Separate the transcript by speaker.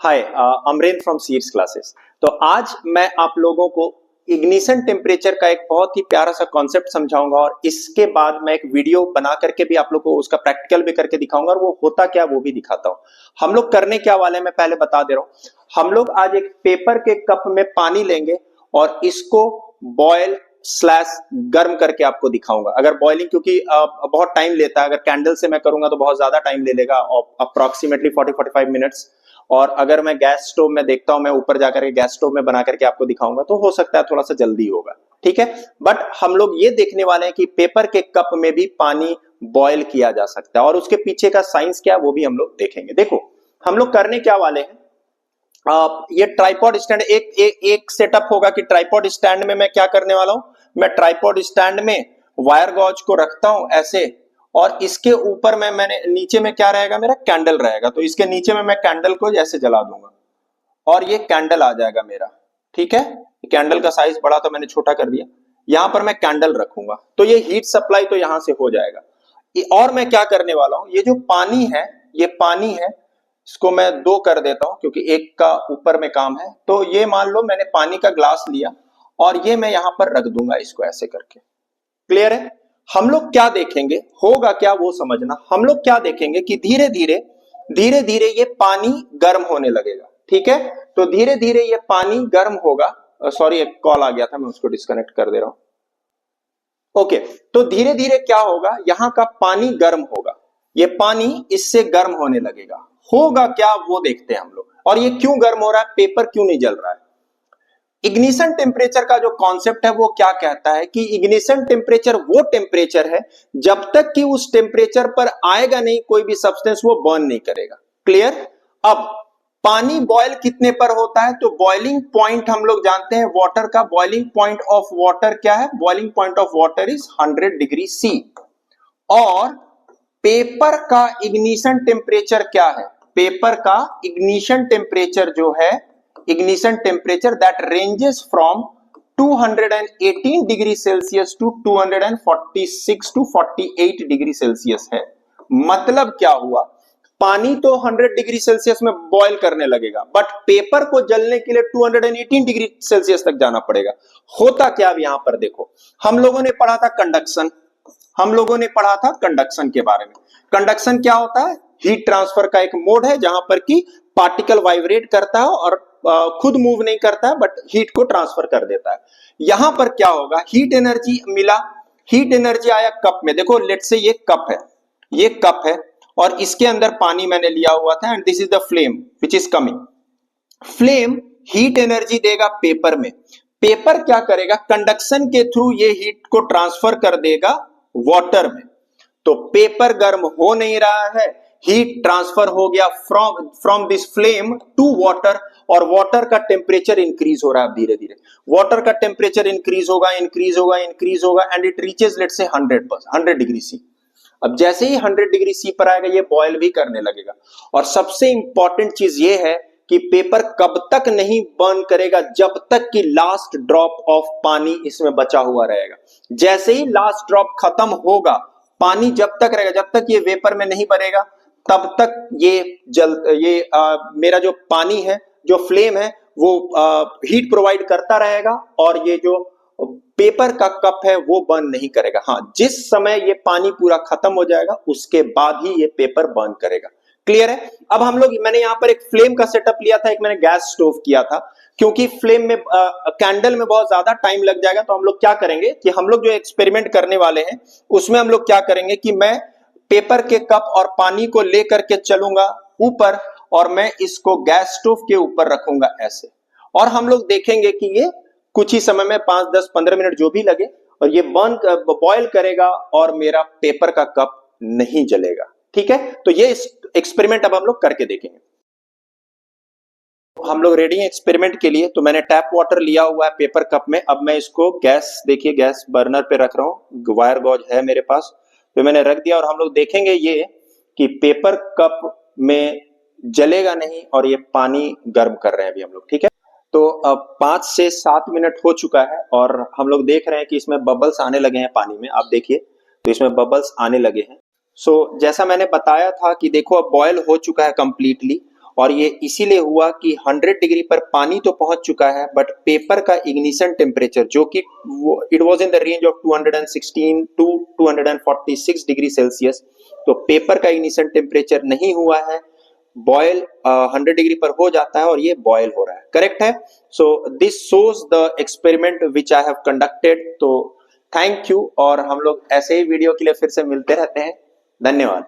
Speaker 1: Hi, Amarendra from Seeds Classes. तो आज मैं आप लोगों को इग्निशन टेम्परेचर का एक बहुत ही प्यारा सा कॉन्सेप्ट समझाऊंगा और इसके बाद मैं एक वीडियो बना करके भी आप लोगों को उसका प्रैक्टिकल भी करके दिखाऊंगा और वो होता क्या वो भी दिखाता हूं। हम लोग करने क्या वाले हैं मैं पहले बता दे रहा हूं। हम लोग आज एक पेपर के कप में पानी लेंगे और इसको बॉयल स्लैश गर्म करके आपको दिखाऊंगा। अगर बॉइलिंग क्योंकि बहुत टाइम लेता है, अगर कैंडल से मैं करूंगा तो बहुत ज्यादा टाइम ले लेगा, अप्रोक्सीमेटली 40-45 मिनट्स। और अगर मैं गैस स्टोव में देखता हूं, मैं ऊपर जाकर के गैस स्टोव में बना करके आपको दिखाऊंगा तो हो सकता है थोड़ा सा जल्दी होगा, ठीक है। बट हम लोग ये देखने वाले हैं कि पेपर के कप में भी पानी बॉयल किया जा सकता है और उसके पीछे का साइंस क्या है वो भी हम लोग देखेंगे। देखो हम लोग करने क्या वाले हैं, ये ट्राइपॉड स्टैंड एक सेटअप होगा कि ट्राइपॉड स्टैंड में मैं क्या करने वाला हूं, मैं ट्राइपॉड स्टैंड में वायर गॉज को रखता हूं ऐसे, और इसके ऊपर मैंने नीचे में क्या रहेगा, मेरा कैंडल रहेगा। तो इसके नीचे में मैं कैंडल को ऐसे जला दूंगा और ये कैंडल आ जाएगा मेरा, ठीक है। कैंडल का साइज बड़ा तो मैंने छोटा कर दिया। यहां पर मैं कैंडल रखूंगा तो ये हीट सप्लाई तो यहां से हो जाएगा। और मैं क्या करने वाला हूं, ये जो पानी है, ये पानी है, इसको मैं दो कर देता हूं क्योंकि एक का ऊपर में काम है। तो ये मान लो मैंने पानी का ग्लास लिया और ये मैं यहां पर रख दूंगा इसको ऐसे करके। क्लियर है। हम लोग क्या देखेंगे, होगा क्या वो समझना। हम लोग क्या देखेंगे कि धीरे धीरे ये पानी गर्म होने लगेगा, ठीक है। तो धीरे धीरे ये पानी गर्म होगा। सॉरी, एक कॉल आ गया था, मैं उसको डिस्कनेक्ट कर दे रहा हूं। ओके, तो धीरे धीरे क्या होगा, यहां का पानी गर्म होगा, ये पानी इससे गर्म होने लगेगा। होगा क्या वो देखते हैं हम लोग। और ये क्यों गर्म हो रहा है, पेपर क्यों नहीं जल रहा है। इग्निशन टेम्परेचर का जो कॉन्सेप्ट है वो क्या कहता है कि इग्निशन टेम्परेचर वो टेम्परेचर है जब तक कि उस टेम्परेचर पर आएगा नहीं कोई भी सब्सटेंस, वो बर्न नहीं करेगा। क्लियर। अब पानी बॉयल कितने पर होता है, तो बॉइलिंग पॉइंट हम लोग जानते हैं वाटर का। बॉइलिंग पॉइंट ऑफ वाटर क्या है, boiling point of water is 100 degree C. और पेपर का इग्निशन टेम्परेचर क्या है, पेपर का इग्निशन टेम्परेचर जो है, ignition temperature that ranges from 218 degree Celsius to 246 to 48 degree Celsius है। मतलब क्या हुआ, पानी तो 100 डिग्री सेल्सियस में बॉयल करने लगेगा बट पेपर को जलने के लिए 218 डिग्री सेल्सियस तक जाना पड़ेगा। होता क्या अब यहां पर देखो, हम लोगों ने पढ़ा था कंडक्शन, हम लोगों ने पढ़ा था कंडक्शन के बारे में। कंडक्शन क्या होता है, हीट ट्रांसफर का एक मोड है जहां पर कि पार्टिकल वाइब्रेट करता है और खुद मूव नहीं करता है बट हीट को ट्रांसफर कर देता है। यहां पर क्या होगा, हीट एनर्जी मिला, हीट एनर्जी आया कप में। देखो लेट से ये कप है, ये कप है और इसके अंदर पानी मैंने लिया हुआ था and this is the flame which is coming. Flame heat energy देगा पेपर में, पेपर क्या करेगा, कंडक्शन के थ्रू ये हीट को ट्रांसफर कर देगा वाटर में। तो पेपर गर्म हो नहीं रहा है, हीट ट्रांसफर हो गया from this flame to water, और वाटर का टेम्परेचर इंक्रीज हो रहा है धीरे धीरे। वाटर का टेम्परेचर इंक्रीज होगा and it reaches let's say 100 degree सी। अब जैसे ही 100 डिग्री सी पर आएगा ये बॉयल भी करने लगेगा। और सबसे इंपॉर्टेंट चीज ये है कि पेपर कब तक नहीं बर्न करेगा, जब तक कि लास्ट ड्रॉप ऑफ पानी इसमें बचा हुआ रहेगा। जैसे ही लास्ट ड्रॉप खत्म होगा, पानी जब तक रहेगा, जब तक ये वेपर में नहीं बनेगा तब तक ये मेरा जो पानी है, जो फ्लेम है, वो हीट प्रोवाइड करता रहेगा और ये जो पेपर का कप है वो बर्न नहीं करेगा। हाँ, जिस समय ये पानी पूरा खत्म हो जाएगा उसके बाद ही ये पेपर बर्न करेगा। क्लियर है। अब हम लोग, मैंने यहां पर एक फ्लेम का सेटअप लिया था, एक मैंने गैस स्टोव किया था, क्योंकि फ्लेम में कैंडल में बहुत ज्यादा टाइम लग जाएगा। तो हम लोग क्या करेंगे कि हम लोग जो एक्सपेरिमेंट करने वाले हैं उसमें हम लोग क्या करेंगे कि मैं पेपर के कप और पानी को लेकर के चलूंगा ऊपर और मैं इसको गैस स्टोव के ऊपर रखूंगा ऐसे, और हम लोग देखेंगे कि ये कुछ ही समय में 5, 10, 15 मिनट जो भी लगे और ये बॉयल करेगा और मेरा पेपर का कप नहीं जलेगा। ठीक है, तो ये एक्सपेरिमेंट अब हम लोग करके देखेंगे। हम लोग रेडी हैं एक्सपेरिमेंट के लिए। तो मैंने टैप वाटर लिया हुआ है पेपर कप में। अब मैं इसको गैस, देखिए गैस बर्नर पे रख रहा हूं, वायर गॉज है मेरे पास, तो मैंने रख दिया और हम लोग देखेंगे ये कि पेपर कप में जलेगा नहीं और ये पानी गर्म कर रहे हैं अभी हम लोग। ठीक है, तो अब 5 से 7 मिनट हो चुका है और हम लोग देख रहे हैं कि इसमें बबल्स आने लगे हैं पानी में। आप देखिए तो इसमें बबल्स आने लगे हैं। सो जैसा मैंने बताया था कि देखो अब बॉयल हो चुका है कंप्लीटली और ये इसीलिए हुआ कि 100 डिग्री पर पानी तो पहुंच चुका है, बट पेपर का इग्निशन टेम्परेचर जो कि it was in the range of 216 to 246 degree Celsius, तो पेपर का इग्निशन टेम्परेचर नहीं हुआ है, बॉयल 100 डिग्री पर हो जाता है और ये बॉयल हो रहा है। करेक्ट है? So this shows the experiment which I have conducted. तो थैंक यू, और हम लोग ऐसे ही वीडियो के लिए फिर से मिलते रहते हैं। धन्यवाद।